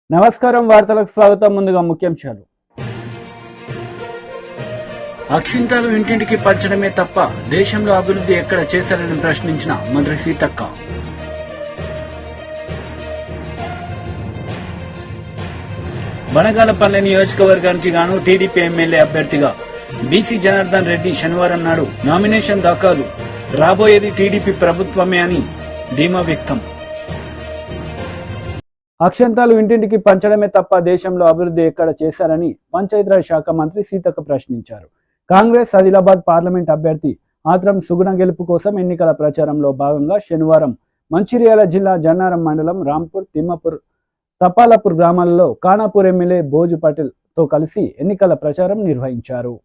నమస్కారం, వార్తలకు స్వాగతం. ముందుగా ముఖ్యాంశాలు. అక్షింతలు ఇంటింటికి పంచడమే తప్ప దేశంలో అభివృద్ధి ఎక్కడ చేశారని ప్రశ్నించిన మంత్రి సీతక్క. బనగానపల్లి నియోజకవర్గానికి గాను టీడీపీ ఎమ్మెల్యే అభ్యర్థిగా బీసీ జనార్దన్ రెడ్డి శనివారం నాడు నామినేషన్ దాఖలు. రాబోయేది టీడీపీ ప్రభుత్వమే అని ధీమా వ్యక్తం. అక్షంతాలు ఇంటింటికి పంచడమే తప్ప దేశంలో అభివృద్ధి ఎక్కడ చేశారని పంచాయతీరాజ్ శాఖ మంత్రి సీతక్క ప్రశ్నించారు. కాంగ్రెస్ ఆదిలాబాద్ పార్లమెంట్ అభ్యర్థి ఆత్రం సుగుణ గెలుపు కోసం ఎన్నికల ప్రచారంలో భాగంగా శనివారం మంచిర్యాల జిల్లా జన్నారం మండలం రాంపూర్, తిమ్మాపూర్, తపాలపూర్ గ్రామాలలో ఖానాపూర్ ఎమ్మెల్యే భోజు పటేల్ తో కలిసి ఎన్నికల ప్రచారం నిర్వహించారు.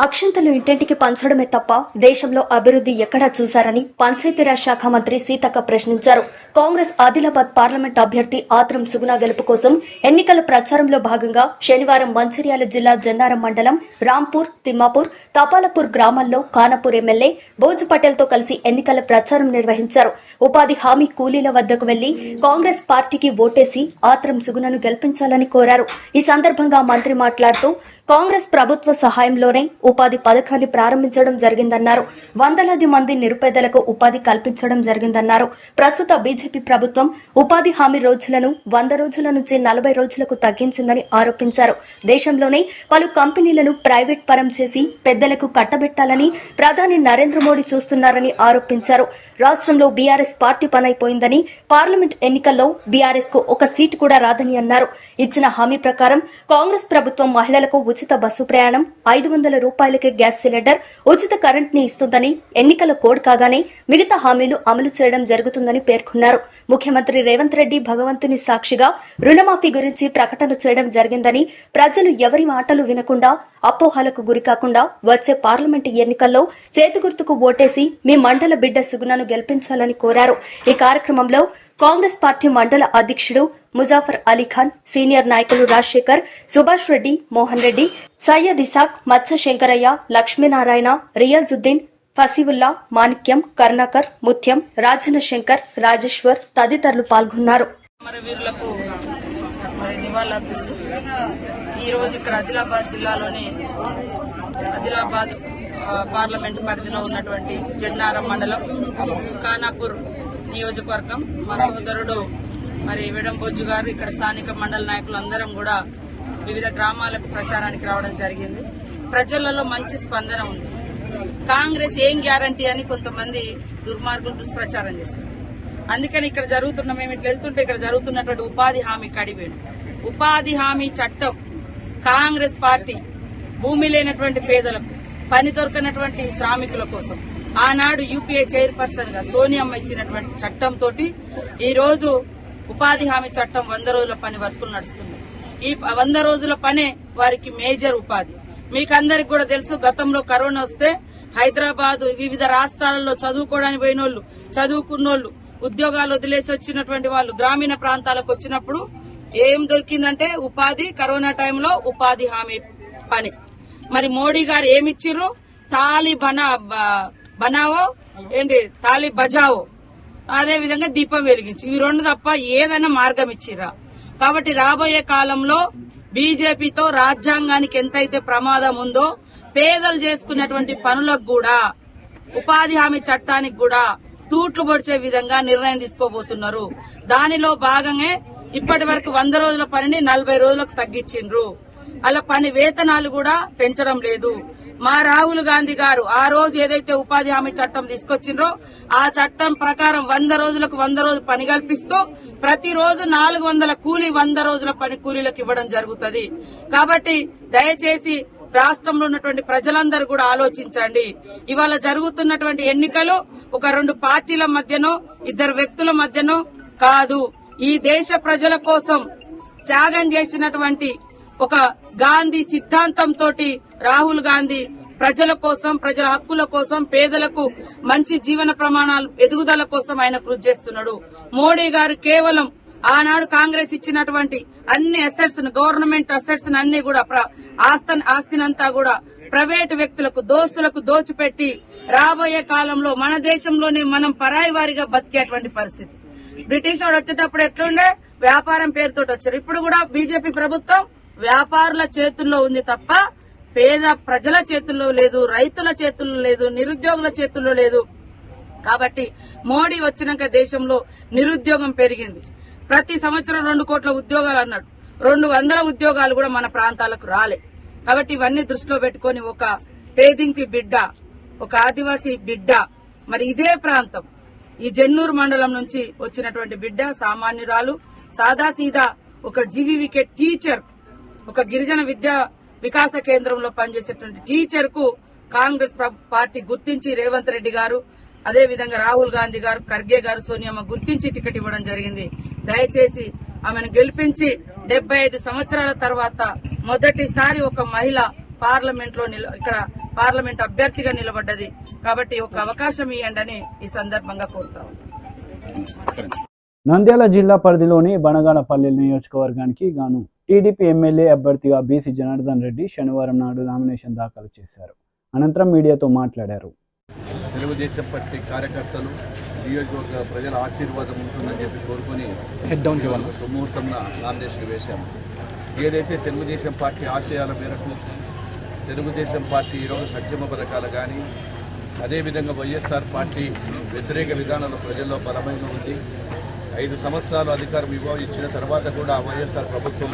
అక్షంతలు ఇంటింటికి పంచడమే తప్ప దేశంలో అభివృద్ధి ఎక్కడా చూశారని పంచాయతీరాజ్ శాఖ మంత్రి సీతక్క ప్రశ్నించారు. కాంగ్రెస్ ఆదిలాబాద్ పార్లమెంట్ అభ్యర్థి ఆత్రం సుగుణ గెలుపు కోసం ఎన్నికల ప్రచారంలో భాగంగా శనివారం మంచిర్యాల జిల్లా జన్నారం మండలం రాంపూర్, తిమ్మాపూర్, తపాలపూర్ గ్రామాల్లో ఖానాపూర్ ఎమ్మెల్యే భోజు పటేల్ తో కలిసి ఎన్నికల ప్రచారం నిర్వహించారు. ఉపాధి హామీ కూలీల వద్దకు వెళ్లి కాంగ్రెస్ పార్టీకి ఓటేసి ఆత్రం సుగుణను గెలిపించాలని కోరారు. ఈ సందర్భంగా మంత్రి మాట్లాడుతూ కాంగ్రెస్ ప్రభుత్వ సహాయంలోనే ఉపాధి పథకాన్ని ప్రారంభించడం జరిగిందన్నారు. వందలాది మంది నిరుపేదలకు ఉపాధి కల్పించడం జరిగిందన్నారు. ప్రస్తుత బీజేపీ ప్రభుత్వం ఉపాధి హామీ రోజులను 100 రోజుల నుంచి 40 రోజులకు తగ్గించిందని ఆరోపించారు. దేశంలోనే పలు కంపెనీలను ప్రైవేట్ పరం చేసి పెద్దలకు కట్టబెట్టాలని ప్రధాని నరేంద్ర మోడీ చూస్తున్నారని ఆరోపించారు. రాష్ట్రంలో బీఆర్ఎస్ పార్టీ పనైపోయిందని, పార్లమెంట్ ఎన్నికల్లో బీఆర్ఎస్ కు ఒక సీటు కూడా రాదని అన్నారు. ఇచ్చిన హామీ ప్రకారం కాంగ్రెస్ ప్రభుత్వం మహిళలకు ఉచిత బస్సు ప్రయాణం, 500 రూపాయలకే గ్యాస్ సిలిండర్, ఉచిత కరెంట్ ని ఇస్తుందని ఎన్నికల కోడ్ కాగానే మిగతా హామీలు అమలు చేయడం జరుగుతుందని పేర్కొన్నారు. ముఖ్యమంత్రి రేవంత్ రెడ్డి భగవంతుని సాక్షిగా రుణమాఫీ గురించి ప్రకటన చేయడం జరిగిందని, ప్రజలు ఎవరి మాటలు వినకుండా అపోహలకు గురికాకుండా వచ్చే పార్లమెంటు ఎన్నికల్లో చేతిగుర్తుకు ఓటేసి మీ మండల బిడ్డ సుగుణను గెలిపించాలని కోరారు. ఈ కార్యక్రమంలో కాంగ్రెస్ పార్టీ మండల అధ్యక్షుడు ముజాఫర్ అలీఖాన్, సీనియర్ నాయకులు రాజశేఖర్, సుభాష్ రెడ్డి, మోహన్ రెడ్డి, సయ్యద్ ఇసాక్, మత్స్య శంకరయ్య, లక్ష్మీనారాయణ, రియాజుద్దీన్, ఫసీవుల్లా, మాణిక్యం, కరుణాకర్, ముత్యం, రాజన శంకర్, రాజేశ్వర్ తదితరులు పాల్గొన్నారు. ఈరోజు ఇక్కడ ఆదిలాబాద్ జిల్లాలోని ఆదిలాబాద్ పార్లమెంట్ పరిధిలో ఉన్నటువంటి జన్నారం మండలం ఖానాపూర్ నియోజకవర్గం మా సోదరుడు వెడంబొజ్జు గారు, ఇక్కడ స్థానిక మండల నాయకులు అందరం కూడా వివిధ గ్రామాలకు ప్రచారానికి రావడం జరిగింది. ప్రజలలో మంచి స్పందన ఉంది. కాంగ్రెస్ ఏం గ్యారంటీ అని కొంతమంది దుర్మార్గులు దుష్ప్రచారం చేస్తారు. అందుకని ఇక్కడ జరుగుతున్న మేము ఇట్లా వెళ్తుంటే ఇక్కడ జరుగుతున్నటువంటి ఉపాధి హామీ కడివేడు ఉపాధి హామీ చట్టం కాంగ్రెస్ పార్టీ భూమి లేనటువంటి పేదలకు, పని దొరకనటువంటి శ్రామికుల కోసం ఆనాడు యూపీఏ చైర్పర్సన్ గా సోనియమ్మ ఇచ్చినటువంటి చట్టంతో ఈ రోజు ఉపాధి హామీ చట్టం 100 రోజుల పని వర్కులు నడుస్తుంది. ఈ 100 రోజుల పనే వారికి మేజర్ ఉపాధి. మీకందరికి కూడా తెలుసు, గతంలో కరోనా వస్తే హైదరాబాద్ వివిధ రాష్ట్రాలలో చదువుకోవడానికి పోయినోళ్లు, చదువుకున్నోళ్లు, ఉద్యోగాలు వదిలేసి వచ్చినటువంటి వాళ్ళు గ్రామీణ ప్రాంతాలకు వచ్చినప్పుడు ఏం దొరికిందంటే ఉపాధి. కరోనా టైంలో ఉపాధి హామీ పని. మరి మోడీ గారు ఏమిచ్చిర్రు? తాలి బనావో ఏంటి, తాలి బజావో, అదే విధంగా దీపం వెలిగించి, ఈ రెండు తప్ప ఏదైనా మార్గం ఇచ్చిరా. కాబట్టి రాబోయే కాలంలో బీజేపీతో రాజ్యాంగానికి ఎంతైతే ప్రమాదం ఉందో పేదలు చేసుకున్నటువంటి పనులకు కూడా, ఉపాధి హామీ చట్టానికి కూడా తూట్లు పొడిచే విధంగా నిర్ణయం తీసుకోబోతున్నారు. దానిలో భాగంగా ఇప్పటి వరకు 100 రోజుల పనిని 40 రోజులకు తగ్గించిండ్రు. అలా పని వేతనాలు కూడా పెంచడం లేదు. మా రాహుల్ గాంధీ గారు ఆ రోజు ఏదైతే ఉపాధి హామీ చట్టం తీసుకొచ్చిండ్రో ఆ చట్టం ప్రకారం 100 రోజులకు 100 రోజులు పని కల్పిస్తూ ప్రతిరోజు 400 కూలీ 100 రోజుల పని కూలీలకు ఇవ్వడం జరుగుతుంది. కాబట్టి దయచేసి రాష్ట్రంలో ఉన్నటువంటి ప్రజలందరూ కూడా ఆలోచించండి. ఇవాళ జరుగుతున్నటువంటి ఎన్నికలు ఒక 2 పార్టీల మధ్యనో 2 వ్యక్తుల మధ్యనో కాదు. ఈ దేశ ప్రజల కోసం త్యాగం చేసినటువంటి ఒక గాంధీ సిద్ధాంతంతో రాహుల్ గాంధీ ప్రజల కోసం, ప్రజల హక్కుల కోసం, పేదలకు మంచి జీవన ప్రమాణాలు ఎదుగుదల కోసం ఆయన కృషి చేస్తున్నాడు. మోడీ గారు కేవలం ఆనాడు కాంగ్రెస్ ఇచ్చినటువంటి అన్ని అసెట్స్, గవర్నమెంట్ అసెట్స్ అన్ని కూడా ఆస్తినంతా కూడా ప్రైవేటు వ్యక్తులకు, దోస్తులకు దోచిపెట్టి రాబోయే కాలంలో మన దేశంలోనే మనం పరాయి వారిగా బతికేటువంటి పరిస్థితి. బ్రిటిష్ వాడు వచ్చేటప్పుడు ఎట్లుండే వ్యాపారం పేరుతో వచ్చారు. ఇప్పుడు కూడా బీజేపీ ప్రభుత్వం వ్యాపారుల చేతుల్లో ఉంది తప్ప పేద ప్రజల చేతుల్లో లేదు, రైతుల చేతుల్లో లేదు, నిరుద్యోగుల చేతుల్లో లేదు. కాబట్టి మోడీ వచ్చినాక దేశంలో నిరుద్యోగం పెరిగింది. ప్రతి సంవత్సరం 2 కోట్ల ఉద్యోగాలు అన్నాడు, 200 ఉద్యోగాలు కూడా మన ప్రాంతాలకు రాలే. కాబట్టి ఇవన్నీ దృష్టిలో పెట్టుకుని ఒక పేదింటి బిడ్డ, ఒక ఆదివాసీ బిడ్డ, మరి ఇదే ప్రాంతం ఈ జెన్నూరు మండలం నుంచి వచ్చినటువంటి బిడ్డ, సామాన్యురాలు, సాదాసీదా ఒక జీవీవికే టీచర్, ఒక గిరిజన విద్యా వికాస కేంద్రంలో పనిచేసేటువంటి టీచర్ కు కాంగ్రెస్ పార్టీ గుర్తించి రేవంత్ రెడ్డి గారు, అదే విధంగా రాహుల్ గాంధీ గారు, ఖర్గే గారు, సోనియమ్మ గుర్తించి టికెట్ ఇవ్వడం జరిగింది. దయచేసి ఆమెను గెలిపించి 75 సంవత్సరాల తర్వాత మొదటిసారి ఒక మహిళ పార్లమెంట్ లో ఇక్కడ పార్లమెంట్ అభ్యర్థిగా నిలబడ్డది. కాబట్టి ఒక అవకాశం ఇవ్వండి ఈ సందర్భంగా కోరుతాం. నంద్యాల జిల్లా పరిధిలోని బనగానపల్లి నియోజకవర్గానికి గాను టీడీపీ ఎమ్మెల్యే అభ్యర్థిగా బీసీ జనార్దన్ రెడ్డి శనివారం నాడు నామినేషన్ దాఖలు చేశారు. అనంతరం మీడియాతో మాట్లాడారు. తెలుగుదేశం పార్టీ కార్యకర్తలు, నియోజకవర్గ ప్రజల ఆశీర్వాదం ఉంటుందని చెప్పి కోరుకొని సుముహూర్తంలో నామినేషన్ వేశాము. ఏదైతే తెలుగుదేశం పార్టీ ఆశయాల మేరకు తెలుగుదేశం పార్టీ ఈరోజు సంక్షేమ పథకాలు కానీ, అదేవిధంగా వైఎస్ఆర్ పార్టీ వ్యతిరేక విధానాలు ప్రజల్లో బలమైన ఉంది. 5 సంవత్సరాలు అధికారం ఇచ్చిన తర్వాత కూడా వైఎస్ఆర్ ప్రభుత్వం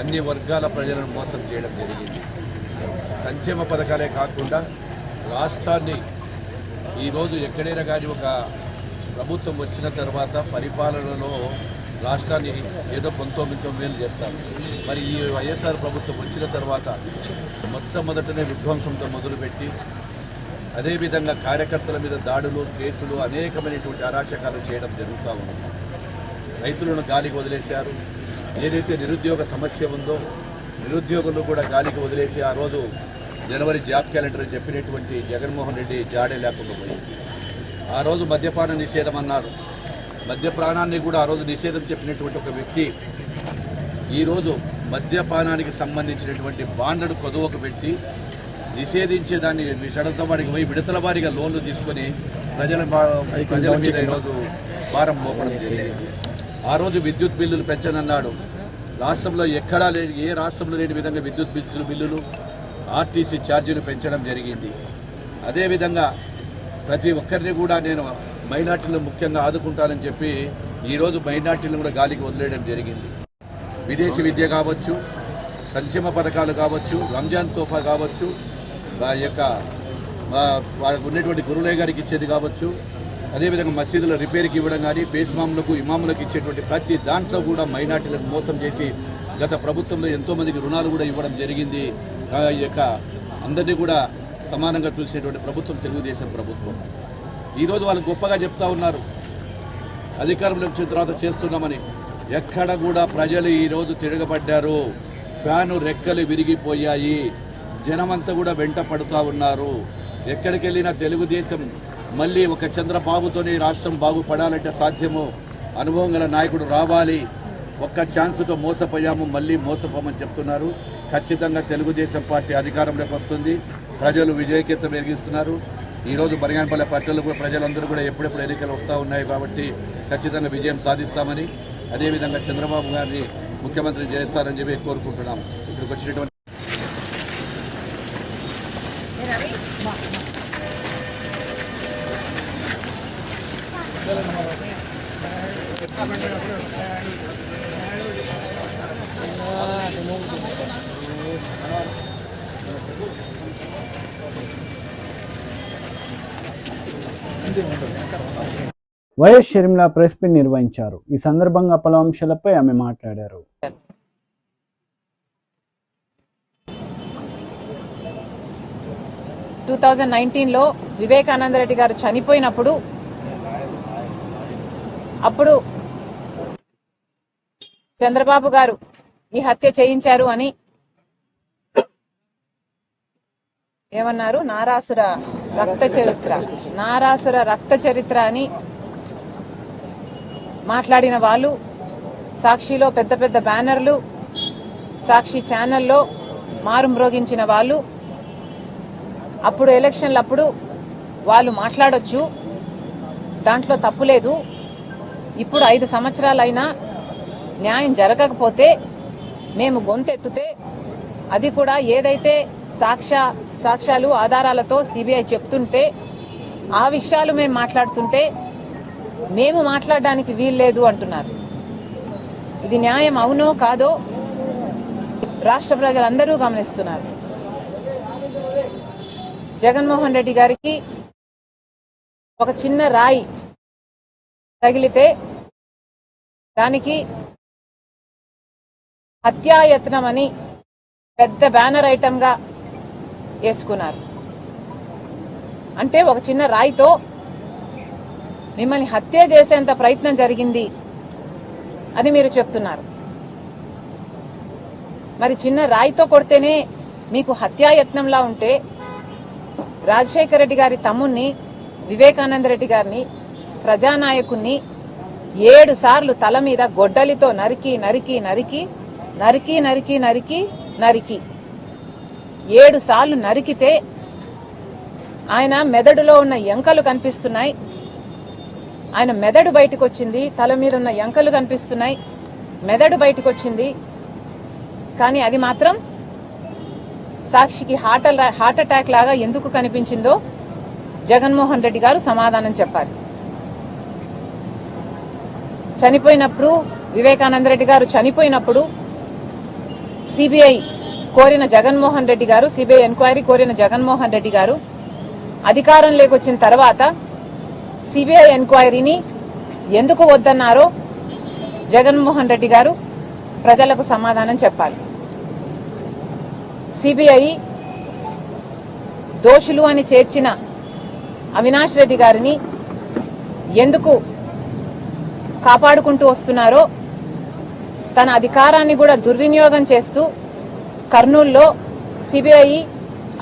అన్ని వర్గాల ప్రజలను మోసం చేయడం జరిగింది. సంక్షేమ పథకాలే కాకుండా రాష్ట్రాన్ని ఈరోజు ఎక్కడైనా కానీ ఒక ప్రభుత్వం వచ్చిన తర్వాత పరిపాలనలో రాష్ట్రాన్ని ఏదో 19,000 చేస్తారు. మరి ఈ వైఎస్ఆర్ ప్రభుత్వం వచ్చిన తర్వాత మొట్టమొదటనే విధ్వంసంతో మొదలుపెట్టి అదేవిధంగా కార్యకర్తల మీద దాడులు, కేసులు, అనేకమైనటువంటి అరాచకాలు చేయడం జరుగుతూ ఉంది. రైతులను గాలికి వదిలేశారు. ఏదైతే నిరుద్యోగ సమస్య ఉందో నిరుద్యోగులు కూడా గాలికి వదిలేసి ఆ రోజు జనవరి జాబ్ క్యాలెండర్ అని చెప్పినటువంటి జగన్మోహన్ రెడ్డి జాడే లేకుండా పోయింది. ఆ రోజు మద్యపాన నిషేధం అన్నారు. మద్యపానాన్ని కూడా ఆ రోజు నిషేధం చెప్పినటువంటి ఒక వ్యక్తి ఈరోజు మద్యపానానికి సంబంధించినటువంటి బాండ్లను కొదువకు పెట్టి నిషేధించేదాన్ని షరతువాడికి పోయి విడతల వారీగా లోన్లు తీసుకొని ప్రజల మీద ఈరోజు భారం మోపడం జరిగింది. ఆ రోజు విద్యుత్ బిల్లులు పెంచనన్నాడు. రాష్ట్రంలో ఎక్కడా లేని, ఏ రాష్ట్రంలో లేని విధంగా విద్యుత్ బిల్లులు, ఆర్టీసీ ఛార్జీలు పెంచడం జరిగింది. అదేవిధంగా ప్రతి ఒక్కరిని కూడా నేను మైనార్టీలను ముఖ్యంగా ఆదుకుంటానని చెప్పి ఈరోజు మైనార్టీలను కూడా గాలికి వదిలేయడం జరిగింది. విదేశీ విద్య కావచ్చు, సంక్షేమ పథకాలు కావచ్చు, రంజాన్ తోఫా కావచ్చు, వాళ్ళకు ఉన్నటువంటి గురులే గారికి ఇచ్చేది కావచ్చు, అదేవిధంగా మసీదుల రిపేర్కి ఇవ్వడం కానీ, బేస్మాములకు, ఇమాములకు ఇచ్చేటువంటి ప్రతి దాంట్లో కూడా మైనార్టీలను మోసం చేసి గత ప్రభుత్వంలో ఎంతోమందికి రుణాలు కూడా ఇవ్వడం జరిగింది. అందరినీ కూడా సమానంగా చూసేటువంటి ప్రభుత్వం తెలుగుదేశం ప్రభుత్వం. ఈరోజు వాళ్ళు గొప్పగా చెప్తా ఉన్నారు అధికారంలోకి వచ్చిన తర్వాత చేస్తున్నామని. ఎక్కడ కూడా ప్రజలు ఈరోజు తిరగబడ్డారు. ఫ్యాను రెక్కలు విరిగిపోయాయి. జనమంతా కూడా వెంట పడుతూ ఉన్నారు. ఎక్కడికి వెళ్ళినా తెలుగుదేశం మళ్ళీ ఒక చంద్రబాబుతోనే రాష్ట్రం బాగుపడాలంటే సాధ్యము. అనుభవం గల నాయకుడు రావాలి. ఒక్క ఛాన్స్తో మోసపోయాము, మళ్ళీ మోసపోమని చెప్తున్నారు. ఖచ్చితంగా తెలుగుదేశం పార్టీ అధికారంలోకి వస్తుంది. ప్రజలు విజయకేతం వెలిగిస్తున్నారు. ఈరోజు బనగానపల్లి పట్టణంలో కూడా ప్రజలందరూ కూడా ఎప్పుడెప్పుడు ఎన్నికలు వస్తూ ఉన్నాయి కాబట్టి ఖచ్చితంగా విజయం సాధిస్తామని, అదేవిధంగా చంద్రబాబు గారిని ముఖ్యమంత్రి చేస్తారని చెప్పి కోరుకుంటున్నాం. ఇక్కడికి వచ్చినటువంటి వైఎస్ షర్మిల ప్రెస్ మీట్ నిర్వహించారు. ఈ సందర్భంగా పలు అంశాలపై ఆమె మాట్లాడారు. 2019లో వివేకానంద రెడ్డి గారు చనిపోయినప్పుడు అప్పుడు చంద్రబాబు గారు ఈ హత్య చేయించారు అని ఏమన్నారు, నారాసుర రక్త చరిత్ర అని మాట్లాడిన వాళ్ళు, సాక్షిలో పెద్ద పెద్ద బ్యానర్లు, సాక్షి ఛానల్లో మారుమ్రోగించిన వాళ్ళు, అప్పుడు ఎలక్షన్లప్పుడు వాళ్ళు మాట్లాడొచ్చు, దాంట్లో తప్పులేదు. ఇప్పుడు 5 సంవత్సరాలైనా న్యాయం జరగకపోతే మేము గొంతెత్తితే అది కూడా ఏదైతే సాక్ష్యాలు ఆధారాలతో సిబిఐ చెప్తుంటే ఆ విషయాలు మేము మాట్లాడుతుంటే మేము మాట్లాడడానికి వీల్లేదు అంటున్నారు. ఇది న్యాయం అవునో కాదో రాష్ట్ర ప్రజలందరూ గమనిస్తున్నారు. జగన్మోహన్ రెడ్డి గారికి ఒక చిన్న రాయి తగిలితే దానికి హత్యాయత్నం అని పెద్ద బ్యానర్ ఐటమ్ గా వేసుకున్నారు. అంటే ఒక చిన్న రాయితో మిమ్మల్ని హత్య చేసేంత ప్రయత్నం జరిగింది అని మీరు చెప్తున్నారు. మరి చిన్న రాయితో కొడితేనే మీకు హత్యాయత్నంలా ఉంటే రాజశేఖర రెడ్డి గారి తమ్ముణ్ణి, వివేకానంద రెడ్డి గారిని, ప్రజానాయకుణ్ణి 7 సార్లు తల మీద గొడ్డలితో నరికి నరికి నరికి నరికి నరికి నరికి నరికి 7 సార్లు నరికితే ఆయన మెదడులో ఉన్న ఎంకలు కనిపిస్తున్నాయి. ఆయన మెదడు బయటకు వచ్చింది, తల మీద ఉన్న ఎంకలు కనిపిస్తున్నాయి, మెదడు బయటకు వచ్చింది. కానీ అది మాత్రం సాక్షికి హార్ట్ అటాక్ లాగా ఎందుకు కనిపించిందో జగన్మోహన్ రెడ్డి గారు సమాధానం చెప్పాలి. చనిపోయినప్పుడు వివేకానంద రెడ్డి గారు చనిపోయినప్పుడు సిబిఐ కోరిన జగన్మోహన్ రెడ్డి గారు, సిబిఐ ఎంక్వైరీ కోరిన జగన్మోహన్ రెడ్డి గారు అధికారంలోకి వచ్చిన తర్వాత సిబిఐ ఎంక్వైరీని ఎందుకు వద్దన్నారో జగన్మోహన్ రెడ్డి గారు ప్రజలకు సమాధానం చెప్పాలి. సిబిఐ దోషులు అని చేర్చిన అవినాష్ రెడ్డి గారిని ఎందుకు కాపాడుకుంటూ వస్తున్నారో, తన అధికారాన్ని కూడా దుర్వినియోగం చేస్తూ కర్నూలులో సిబిఐ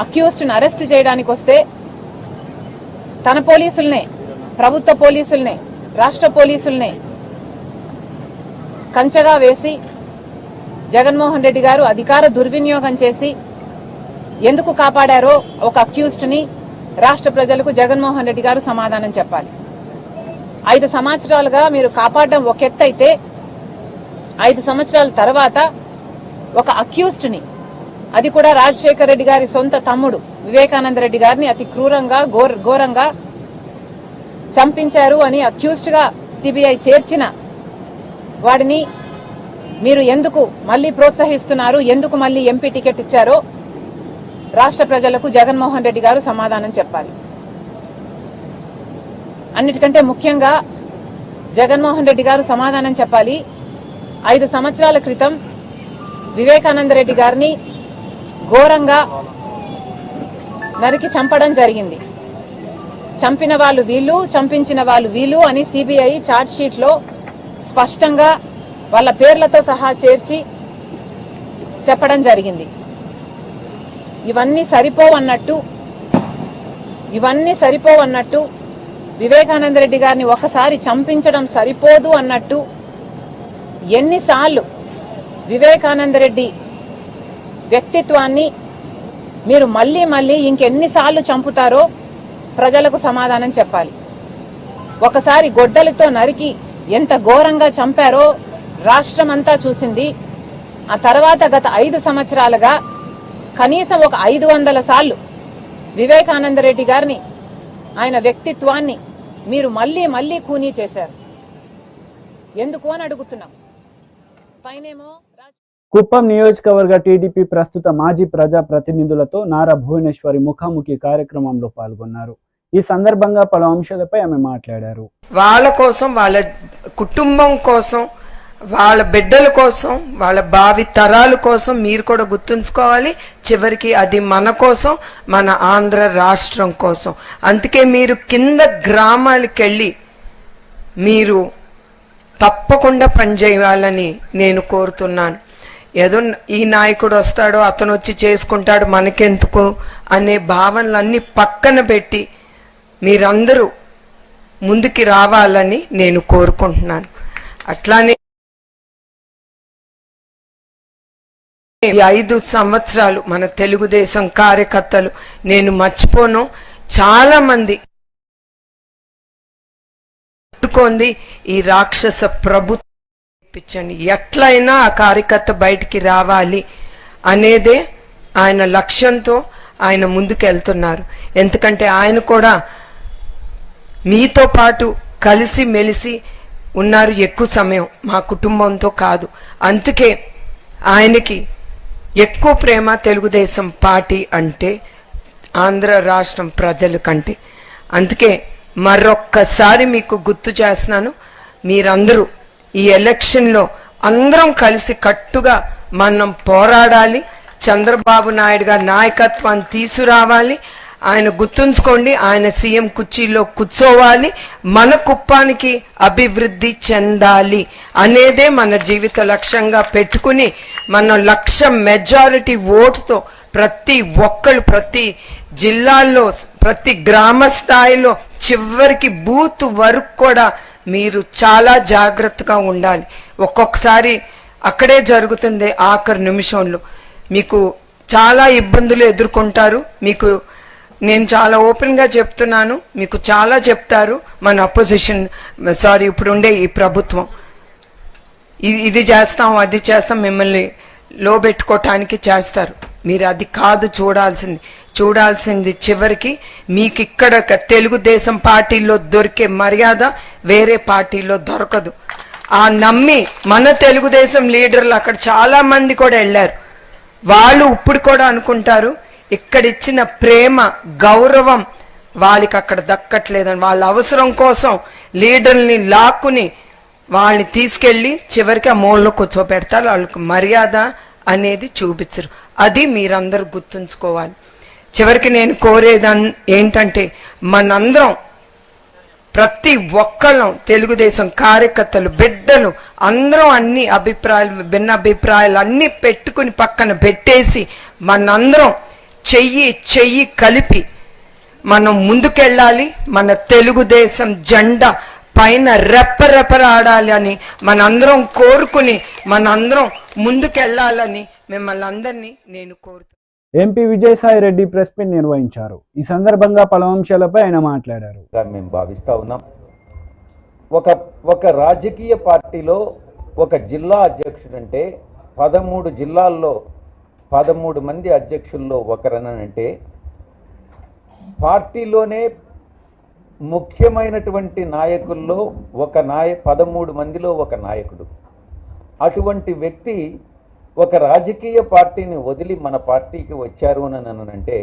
అక్యూజ్డ్ని అరెస్ట్ చేయడానికి వస్తే తన పోలీసుల్నే, ప్రభుత్వ పోలీసుల్నే, రాష్ట్ర పోలీసుల్నే కంచెగా వేసి జగన్మోహన్ రెడ్డి గారు అధికార దుర్వినియోగం చేసి ఎందుకు కాపాడారో ఒక అక్యూజ్డ్ని రాష్ట్ర ప్రజలకు జగన్మోహన్ రెడ్డి గారు సమాధానం చెప్పాలి. 5 సంవత్సరాలుగా మీరు కాపాడడం ఒక ఎత్తు అయితే 5 సంవత్సరాల తర్వాత ఒక అక్యూజ్డ్ని, అది కూడా రాజశేఖర రెడ్డి గారి సొంత తమ్ముడు వివేకానంద రెడ్డి గారిని అతి క్రూరంగా ఘోరంగా చంపించారు అని అక్యూజ్డ్ గా సిబిఐ చేర్చిన వాడిని మీరు ఎందుకు మళ్లీ ప్రోత్సహిస్తున్నారు, ఎందుకు మళ్లీ ఎంపీ టికెట్ ఇచ్చారో రాష్ట్ర ప్రజలకు జగన్మోహన్ రెడ్డి గారు సమాధానం చెప్పాలి. అన్నిటికంటే ముఖ్యంగా జగన్మోహన్ రెడ్డి గారు సమాధానం చెప్పాలి. 5 సంవత్సరాల క్రితం వివేకానంద రెడ్డి గారిని ఘోరంగా నరికి చంపడం జరిగింది. చంపిన వాళ్ళు వీళ్ళు, చంపించిన వాళ్ళు వీళ్ళు అని సిబిఐ ఛార్జ్ షీట్ లో స్పష్టంగా వాళ్ళ పేర్లతో సహా చేర్చి చెప్పడం జరిగింది. ఇవన్నీ సరిపోవన్నట్టు వివేకానంద రెడ్డి గారిని ఒకసారి చంపించడం సరిపోదు అన్నట్టు ఎన్నిసార్లు వివేకానంద రెడ్డి వ్యక్తిత్వాన్ని మీరు మళ్లీ ఇంకెన్నిసార్లు చంపుతారో ప్రజలకు సమాధానం చెప్పాలి. ఒకసారి గొడ్డలితో నరికి ఎంత ఘోరంగా చంపారో రాష్ట్రమంతా చూసింది. ఆ తర్వాత గత 5 సంవత్సరాలుగా కనీసం ఒక 500 సార్లు వివేకానంద రెడ్డి గారిని, ఆయన వ్యక్తిత్వాన్ని మీరు మళ్లీ కూనీ చేశారు. ఎందుకు అని అడుగుతున్నాం. పైనేమో కుప్పం నియోజకవర్గ టీడీపీ ప్రస్తుత మాజీ ప్రజా ప్రతినిధులతో నారా భువనేశ్వరి ముఖాముఖి కార్యక్రమంలో పాల్గొన్నారు. ఈ సందర్భంగా పలు అంశాలపై ఆమె మాట్లాడారు. వాళ్ళ కోసం, వాళ్ళ కుటుంబం కోసం, వాళ్ళ బిడ్డల కోసం, వాళ్ళ భావి తరాల కోసం మీరు కూడా గుర్తుంచుకోవాలి. చివరికి అది మన కోసం, మన ఆంధ్ర రాష్ట్రం కోసం. అందుకే మీరు కింద గ్రామాలకు వెళ్ళి మీరు తప్పకుండా పనిచేయాలని నేను కోరుతున్నాను. ఏదో ఈ నాయకుడు వస్తాడో అతను వచ్చి చేసుకుంటాడు మనకెందుకు అనే భావనలన్నీ పక్కన పెట్టి మీరందరూ ముందుకి రావాలని నేను కోరుకుంటున్నాను. అట్లానే 5 సంవత్సరాలు మన తెలుగుదేశం కార్యకర్తలు నేను మర్చిపోను. చాలా మంది ఎన్నుకోంది ఈ రాక్షస ప్రభుత్వం. ఎట్లయినా ఆ కార్యకర్త బయటికి రావాలి అనేదే ఆయన లక్ష్యంతో ఆయన ముందుకెళ్తున్నారు. ఎందుకంటే ఆయన కూడా మీతో పాటు కలిసి మెలిసి ఉన్నారు ఎక్కువ సమయం, మా కుటుంబంతో కాదు. అందుకే ఆయనకి ఎక్కువ ప్రేమ తెలుగుదేశం పార్టీ అంటే ఆంధ్ర రాష్ట్రం ప్రజల కంటే. అందుకే మరొక్కసారి మీకు గుర్తు చేస్తున్నాను, మీరందరూ ఈ ఎలక్షన్లో అందరం కలిసి కట్టుగా మనం పోరాడాలి. చంద్రబాబు నాయుడు గారి నాయకత్వాన్ని తీసుకురావాలి. ఆయన గుర్తుంచుకోండి, ఆయన సీఎం కుర్చీలో కూర్చోవాలి, మన కుప్పానికి అభివృద్ధి చెందాలి అనేదే మన జీవిత లక్ష్యంగా పెట్టుకుని మనం 1,00,000 మెజారిటీ ఓటుతో ప్రతి ఒక్కరు ప్రతి జిల్లాల్లో ప్రతి గ్రామ స్థాయిలో చివరికి బూత్ వరకు కూడా మీరు చాలా జాగ్రత్తగా ఉండాలి. ఒక్కొక్కసారి అక్కడే జరుగుతుంది, ఆఖరి నిమిషంలో మీకు చాలా ఇబ్బందులు ఎదుర్కొంటారు. మీకు నేను చాలా ఓపెన్ గా చెప్తున్నాను, మీకు చాలా చెప్తారు మన అపోజిషన్ ఇప్పుడుండే ఈ ప్రభుత్వం. ఇది చేస్తాం అది చేస్తాం మిమ్మల్ని లోబెట్టుకోవటానికి చేస్తారు. మీరు అది కాదు చూడాల్సింది చివరికి మీకు ఇక్కడ తెలుగుదేశం పార్టీలో దొరికే మర్యాద వేరే పార్టీలో దొరకదు. ఆ నమ్మి మన తెలుగుదేశం లీడర్లు అక్కడ చాలా మంది కూడా వెళ్ళారు. వాళ్ళు ఇప్పుడు కూడా అనుకుంటారు ఇక్కడిచ్చిన ప్రేమ గౌరవం వాళ్ళకి అక్కడ దక్కట్లేదని. వాళ్ళ అవసరం కోసం లీడర్ని లాక్కుని వాళ్ళని తీసుకెళ్లి చివరికి ఆ మూలలో కూర్చోబెడతారు. వాళ్ళకి మర్యాద అనేది చూపించరు. అది మీరందరూ గుర్తుంచుకోవాలి. చివరికి నేను కోరేది ఏంటంటే మనందరం ప్రతి ఒక్కళ్ళం తెలుగుదేశం కార్యకర్తలు బిడ్డలు అందరం అన్ని అభిప్రాయాలు భిన్న అభిప్రాయాలు అన్ని పెట్టుకుని పక్కన పెట్టేసి మనందరం చెయ్యి కలిపి మనం ముందుకెళ్ళాలి. మన తెలుగుదేశం జెండా పైన రెప్పరెపరాడాలి అని మనందరం కోరుకుని మనందరం ముందుకెళ్ళాలని మిమ్మల్ని అందరినీ నేను కోరుతున్నాను. MP Vijayasai Reddy press meet నిర్వహించారు. ఈ సందర్భంగా పలు అంశాలపై ఆయన మాట్లాడారు. మేము భావిస్తా ఉన్నాం, ఒక రాజకీయ పార్టీలో ఒక జిల్లా అధ్యక్షుడంటే 13 జిల్లాల్లో 13 మంది అధ్యక్షుల్లో ఒకరనంటే పార్టీలోనే ముఖ్యమైనటువంటి నాయకుల్లో 13 మందిలో ఒక నాయకుడు. అటువంటి వ్యక్తి ఒక రాజకీయ పార్టీని వదిలి మన పార్టీకి వచ్చారు అని అంటే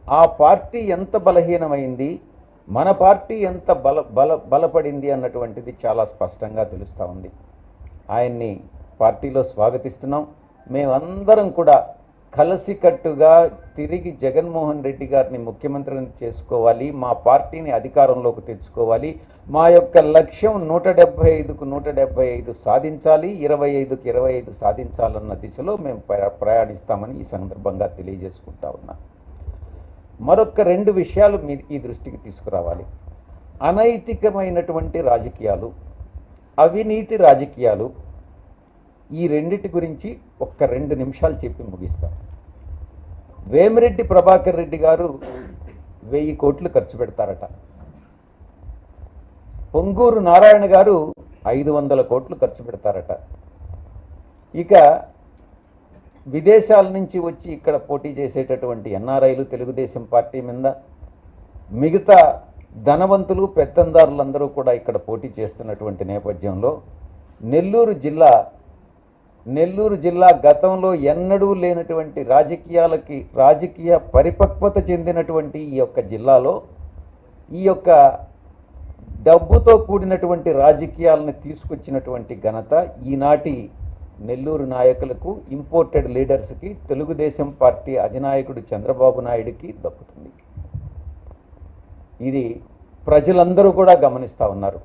ఆ పార్టీ ఎంత బలహీనమైంది, మన పార్టీ ఎంత బలపడింది అన్నటువంటిది చాలా స్పష్టంగా తెలుస్తూ ఉంది. ఆయన్ని పార్టీలో స్వాగతిస్తున్నాం. మేమందరం కూడా కలిసికట్టుగా తిరిగి జగన్మోహన్ రెడ్డి గారిని ముఖ్యమంత్రిని చేసుకోవాలి, మా పార్టీని అధికారంలోకి తెచ్చుకోవాలి, మా యొక్క లక్ష్యం 175కు 175 సాధించాలి, 25కు 25 సాధించాలన్న దిశలో మేము ప్రయాణిస్తామని ఈ సందర్భంగా తెలియజేసుకుంటా ఉన్నా. మరొక 2 విషయాలు ఈ దృష్టికి తీసుకురావాలి. అనైతికమైనటువంటి రాజకీయాలు, అవినీతి రాజకీయాలు, ఈ రెండిటి గురించి ఒక్క 2 నిమిషాలు చెప్పి ముగిస్తాను. వేమిరెడ్డి ప్రభాకర్ రెడ్డి గారు 1000 కోట్లు ఖర్చు పెడతారట. పొంగూరు నారాయణ గారు 500 కోట్లు ఖర్చు పెడతారట. ఇక విదేశాల నుంచి వచ్చి ఇక్కడ పోటీ చేసేటటువంటి ఎన్ఆర్ఐలు తెలుగుదేశం పార్టీ మీద, మిగతా ధనవంతులు పెత్తందారులందరూ కూడా ఇక్కడ పోటీ చేస్తున్నటువంటి నేపథ్యంలో నెల్లూరు జిల్లా గతంలో ఎన్నడూ లేనటువంటి రాజకీయ పరిపక్వత చెందినటువంటి ఈ యొక్క జిల్లాలో ఈ యొక్క డబ్బుతో కూడినటువంటి రాజకీయాలను తీసుకొచ్చినటువంటి ఘనత ఈనాటి నెల్లూరు నాయకులకు, ఇంపోర్టెడ్ లీడర్స్కి, తెలుగుదేశం పార్టీ అధినాయకుడు చంద్రబాబు నాయుడికి దక్కుతుంది. ఇది ప్రజలందరూ కూడా గమనిస్తూ ఉన్నారు.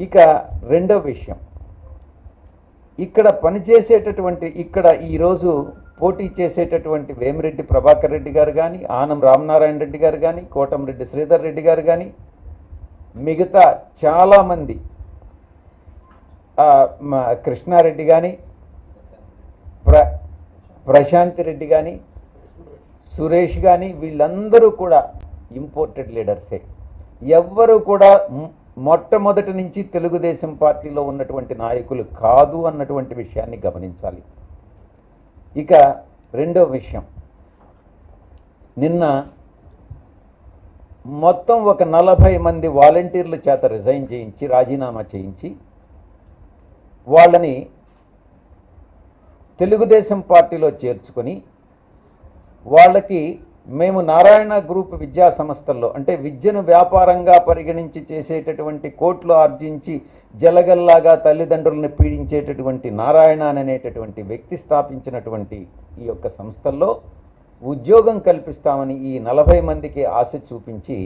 ఇక రెండవ విషయం, ఇక్కడ ఈరోజు పోటీ చేసేటటువంటి వేమిరెడ్డి ప్రభాకర్ రెడ్డి గారు కానీ, ఆనం రామనారాయణ రెడ్డి గారు కానీ, కోటంరెడ్డి శ్రీధర్ రెడ్డి గారు కానీ, మిగతా చాలామంది కృష్ణారెడ్డి కానీ, ప్రశాంత్ రెడ్డి కానీ, సురేష్ కానీ, వీళ్ళందరూ కూడా ఇంపోర్టెడ్ లీడర్సే. ఎవ్వరూ కూడా మొట్టమొదటి నుంచి తెలుగుదేశం పార్టీలో ఉన్నటువంటి నాయకులు కాదు అన్నటువంటి విషయాన్ని గమనించాలి. ఇక రెండో విషయం, నిన్న మొత్తం ఒక 40 మంది వాలంటీర్ల చేత రిజైన్ చేయించి రాజీనామా చేయించి వాళ్ళని తెలుగుదేశం పార్టీలో చేర్చుకొని వాళ్ళకి మేము నారాయణ గ్రూప్ విద్యా సంస్థల్లో అంటే విద్యను వ్యాపారంగా పరిగణించి చేసేటటువంటి కోట్లు ఆర్జించి జలగల్లాగా తల్లిదండ్రులను పీడించేటటువంటి నారాయణ అనేటటువంటి వ్యక్తి స్థాపించినటువంటి ఈ యొక్క సంస్థల్లో ఉద్యోగం కల్పిస్తామని ఈ 40 మందికి ఆశ చూపించి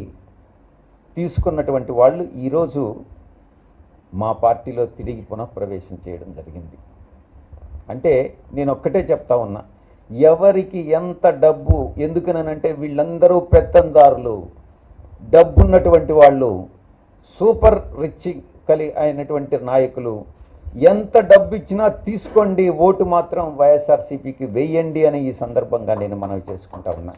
తీసుకున్నటువంటి వాళ్ళు ఈరోజు మా పార్టీలో తిరిగి పునఃప్రవేశం చేయడం జరిగింది. అంటే నేను ఒక్కటే చెప్తా ఉన్నా, ఎవరికి ఎంత డబ్బు, ఎందుకనంటే వీళ్ళందరూ పెత్తందారులు, డబ్బున్నటువంటి వాళ్ళు, సూపర్ రిచ్ అయినటువంటి నాయకులు, ఎంత డబ్బు ఇచ్చినా తీసుకోండి, ఓటు మాత్రం వైఎస్ఆర్సీపీకి వేయండి అని ఈ సందర్భంగా నేను మనవి చేసుకుంటా ఉన్నా.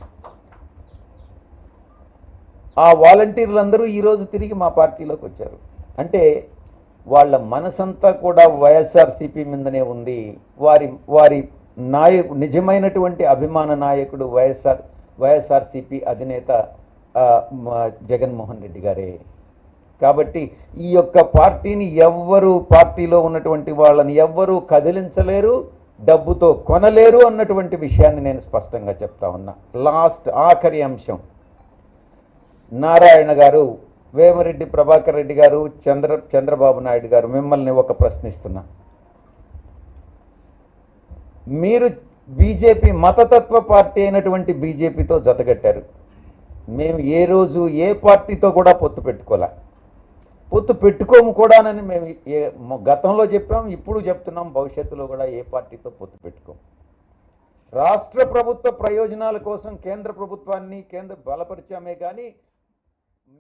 ఆ వాలంటీర్లందరూ ఈరోజు తిరిగి మా పార్టీలోకి వచ్చారు. అంటే వాళ్ళ మనసంతా కూడా వైఎస్ఆర్సీపీ మీదనే ఉంది. వారి నిజమైనటువంటి అభిమాన నాయకుడు వైఎస్ఆర్సీపీ అధినేత జగన్మోహన్ రెడ్డి గారే. కాబట్టి ఈ యొక్క పార్టీని ఎవ్వరూ, పార్టీలో ఉన్నటువంటి వాళ్ళని ఎవ్వరూ కదిలించలేరు, డబ్బుతో కొనలేరు అన్నటువంటి విషయాన్ని నేను స్పష్టంగా చెప్తా ఉన్నా. ఆఖరి అంశం, నారాయణ గారు, వేమిరెడ్డి ప్రభాకర్ రెడ్డి గారు, చంద్రబాబు నాయుడు గారు, మిమ్మల్ని ఒక ప్రశ్నిస్తున్నా. మీరు బీజేపీ మతతత్వ పార్టీ అయినటువంటి బీజేపీతో జతగట్టారు. మేము ఏ రోజు ఏ పార్టీతో కూడా పొత్తు పెట్టుకోలే, పొత్తు పెట్టుకోము కూడానని మేము గతంలో చెప్పాం, ఇప్పుడు చెప్తున్నాం, భవిష్యత్తులో కూడా ఏ పార్టీతో పొత్తు పెట్టుకోము. రాష్ట్ర ప్రభుత్వ ప్రయోజనాల కోసం కేంద్ర ప్రభుత్వాన్ని బలపరిచామే కానీ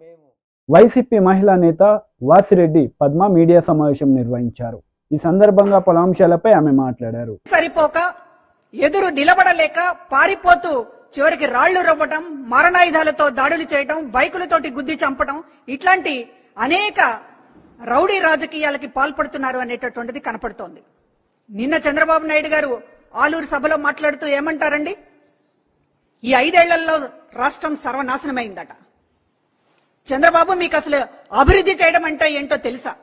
మేము. వైసీపీ మహిళా నేత వాసిరెడ్డి పద్మ మీడియా సమావేశం నిర్వహించారు. ఈ సందర్భంగా పలు అంశాలపై ఆమె మాట్లాడారు. సరిపోక ఎదురు నిలబడలేక పారిపోతూ చివరికి రాళ్లు రువ్వడం, మారణాయుధాలతో దాడులు చేయడం, బైకులతోటి గుద్ది చంపడం, ఇట్లాంటి అనేక రౌడీ రాజకీయాలకి పాల్పడుతున్నారు అనేటటువంటిది కనపడుతోంది. నిన్న చంద్రబాబు నాయుడు గారు ఆలూరు సభలో మాట్లాడుతూ ఏమంటారండి, ఈ 5 ఏళ్లలో రాష్ట్రం సర్వనాశనమైందట. చంద్రబాబు, మీకు అసలు అభివృద్ధి చేయడం అంటే ఏంటో తెలుసా?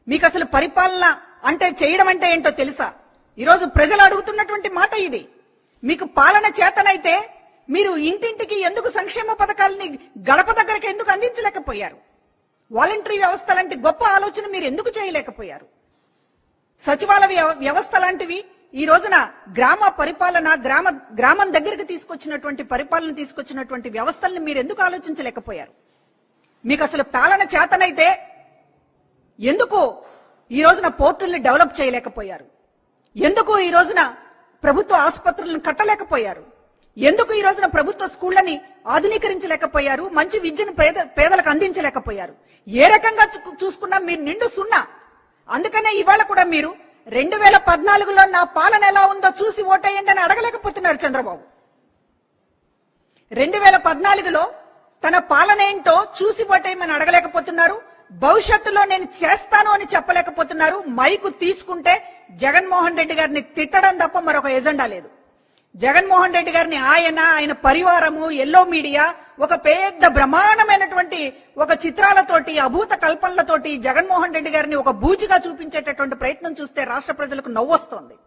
మీకు అసలు పరిపాలన అంటే చేయడం అంటే ఏంటో తెలుసా? ఈరోజు ప్రజలు అడుగుతున్నటువంటి మాట ఇది. మీకు పాలన చేతనైతే మీరు ఇంటింటికి ఎందుకు సంక్షేమ పథకాలని గడప దగ్గరికి ఎందుకు అందించలేకపోయారు? వాలంటరీ వ్యవస్థ లాంటి గొప్ప ఆలోచన మీరు ఎందుకు చేయలేకపోయారు? సచివాలయ వ్యవస్థ లాంటివి ఈ రోజున గ్రామ పరిపాలన, గ్రామం దగ్గరికి తీసుకొచ్చినటువంటి పరిపాలన తీసుకొచ్చినటువంటి వ్యవస్థల్ని మీరు ఎందుకు ఆలోచించలేకపోయారు? మీకు అసలు పాలన చేతనైతే ఎందుకు ఈ రోజున పోర్టుల్ని డెవలప్ చేయలేకపోయారు? ఎందుకు ఈ రోజున ప్రభుత్వ ఆసుపత్రులను కట్టలేకపోయారు? ఎందుకు ఈ రోజున ప్రభుత్వ స్కూళ్లని ఆధునీకరించలేకపోయారు? మంచి విద్యను పేదలకు అందించలేకపోయారు? ఏ రకంగా చూసుకున్నా మీరు నిండు సున్నా. అందుకనే ఇవాళ కూడా మీరు 2014లో నా పాలన ఎలా ఉందో చూసి ఓటేయండి అని అడగలేకపోతున్నారు చంద్రబాబు. 2014లో తన పాలన ఏంటో చూసి ఓటేయమని అడగలేకపోతున్నారు. భవిష్యత్తులో నేను చేస్తాను అని చెప్పలేకపోతున్నారు. మైకు తీసుకుంటే జగన్మోహన్ రెడ్డి గారిని తిట్టడం తప్ప మరొక ఎజెండా లేదు. జగన్మోహన్ రెడ్డి గారిని ఆయన పరివారము, ఎల్లో మీడియా ఒక పెద్ద బ్రహ్మాండమైనటువంటి ఒక చిత్రాలతోటి, అభూత కల్పనలతోటి జగన్మోహన్ రెడ్డి గారిని ఒక బూచిగా చూపించేటటువంటి ప్రయత్నం చూస్తే రాష్ట్ర ప్రజలకు నవ్వొస్తోంది.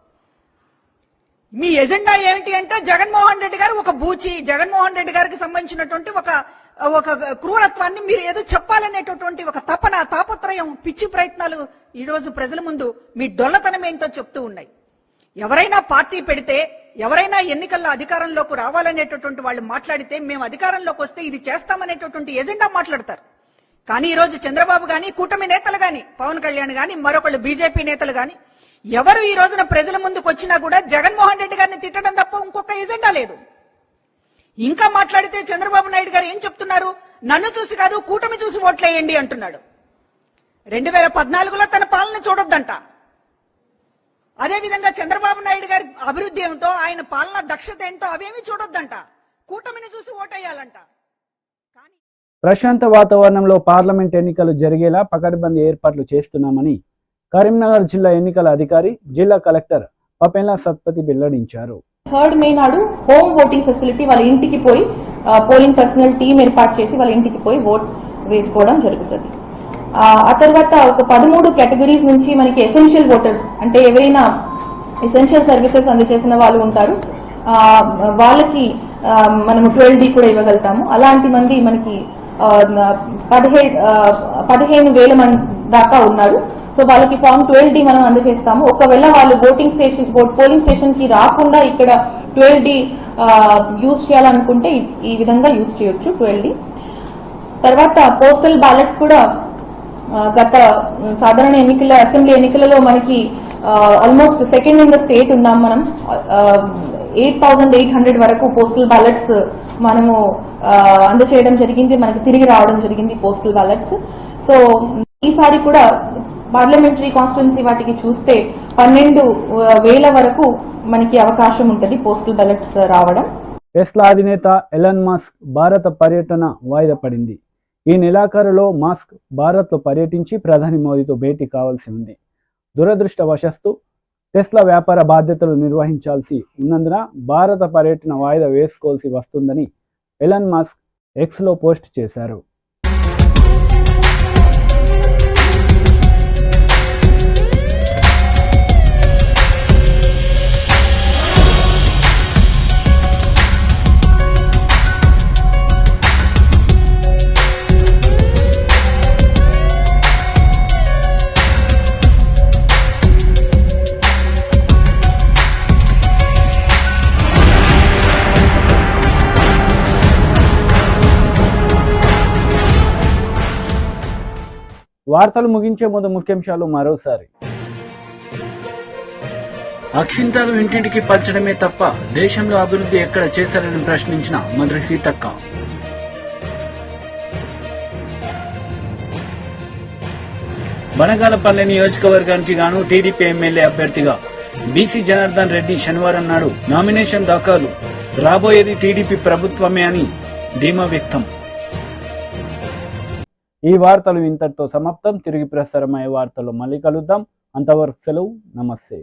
మీ ఎజెండా ఏమిటి అంటే జగన్మోహన్ రెడ్డి గారు ఒక బూచి, జగన్మోహన్ రెడ్డి గారికి సంబంధించినటువంటి ఒక క్రూరత్వాన్ని మీరు ఏదో చెప్పాలనేటటువంటి ఒక తాపత్రయం, పిచ్చి ప్రయత్నాలు ఈ రోజు ప్రజల ముందు మీ డొల్లతనం ఏంటో చెప్తూ ఉన్నాయి. ఎవరైనా పార్టీ పెడితే, ఎవరైనా ఎన్నికల్లో అధికారంలోకి రావాలనేటటువంటి వాళ్ళు మాట్లాడితే మేము అధికారంలోకి వస్తే ఇది చేస్తామనేటటువంటి ఎజెండా మాట్లాడతారు. కానీ ఈ రోజు చంద్రబాబు గాని, కూటమి నేతలు గాని, పవన్ కళ్యాణ్ గాని, మరొకళ్ళు బీజేపీ నేతలు గాని ఎవరు ఈ రోజున ప్రజల ముందుకు వచ్చినా కూడా జగన్మోహన్ రెడ్డి గారిని తిట్టడం తప్ప ఇంకొక ఎజెండా లేదు. ఇంకా మాట్లాడితే చంద్రబాబు నాయుడు గారు ఏం చెప్తున్నారు? నన్ను చూసి కాదు కూటమి చూసి ఓట్లేయండి అంటున్నాడు. 2014లో తన పాలన చూడొద్దంట. అదేవిధంగా చంద్రబాబు నాయుడు గారి అభివృద్ధి ఏమిటో, ఆయన పాలన దక్షత ఏంటో అవేమీ చూడొద్దంట. కూటమిని చూసి ఓటేయాలంట. ప్రశాంత వాతావరణంలో పార్లమెంట్ ఎన్నికలు జరిగేలా పకడ్బందీ ఏర్పాట్లు చేస్తున్నామని కరీంనగర్ జిల్లా ఎన్నికల అధికారి జిల్లా కలెక్టర్ పపెల్లా సత్పతి వెల్లడించారు. 3rd మే నాడు హోమ్ ఓటింగ్ ఫెసిలిటీ వాళ్ళ ఇంటికి పోయి పోలింగ్ పర్సనల్ టీం ఏర్పాటు చేసి వాళ్ళ ఇంటికి పోయి ఓట్ వేసుకోవడం జరుగుతుంది. ఆ తర్వాత ఒక 13 కేటగిరీస్ నుంచి మనకి ఎసెన్షియల్ ఓటర్స్ అంటే ఎవరైనా ఎసెన్షియల్ సర్వీసెస్ అందజేసిన వాళ్ళు ఉంటారు, వాళ్ళకి మనము 12D కూడా ఇవ్వగలుగుతాము. అలాంటి మంది మనకి 15,000 మంది దాకా ఉన్నారు. సో వాళ్ళకి ఫామ్ 12D మనం అందజేస్తాము. ఒకవేళ వాళ్ళు పోలింగ్ స్టేషన్ కి రాకుండా ఇక్కడ 12D యూజ్ చేయాలనుకుంటే ఈ విధంగా యూజ్ చేయొచ్చు 12D. తర్వాత పోస్టల్ బ్యాలెట్స్ కూడా గత సాధారణ ఎన్నికల అసెంబ్లీ ఎన్నికలలో మనకి almost second in the state ఉన్నాం. మనం 8,800 వరకు పోస్టల్ బ్యాలెట్స్ మనము అందజేయడం జరిగింది, మనకి తిరిగి రావడం జరిగింది పోస్టల్ బ్యాలెట్స్. సో ఈసారి కూడా పార్లమెంటరీ కాన్స్టిట్యున్సీ వాటికి చూస్తే 12,000 వరకు మనకి అవకాశం ఉంటుంది పోస్టల్ బ్యాలెట్స్ రావడం. టెస్లా అధినేత ఎలాన్ మస్క్ భారత పర్యటన వాయిదా పడింది. ఈ నెలాఖరులో మస్క్ భారత్లో పర్యటించి ప్రధాని మోదీతో భేటీ కావాల్సి ఉంది. దురదృష్టవశాత్తు టెస్లా వ్యాపార బాధ్యతలు నిర్వహించాల్సి ఉన్నందున భారత పర్యటన వాయిదా వేసుకోవాల్సి వస్తుందని ఎలాన్ మస్క్ ఎక్స్లో పోస్ట్ చేశారు. వార్తలు ముగించే ముందు ముఖ్యాంశాలు మరోసారి. అక్షింతలు ఇంటింటికి పంచడమే తప్ప దేశంలో అభివృద్ధి ఎక్కడ చేశారని ప్రశ్నించిన మంత్రి సీతక్క. బనగాలపల్లి నియోజకవర్గానికి గాను టీడీపీ ఎమ్మెల్యే అభ్యర్థిగా బీసీ జనార్దన్ రెడ్డి శనివారం నాడు నామినేషన్ దాఖలు. రాబోయేది టీడీపీ ప్రభుత్వమే అని ధీమా వ్యక్తం. ఈ వార్తలు ఇంతటితో సమాప్తం. తిరిగి ప్రసారమయ్యే వార్తల్లో మళ్ళీ కలుద్దాం. అంతవరకు సెలవు. నమస్తే.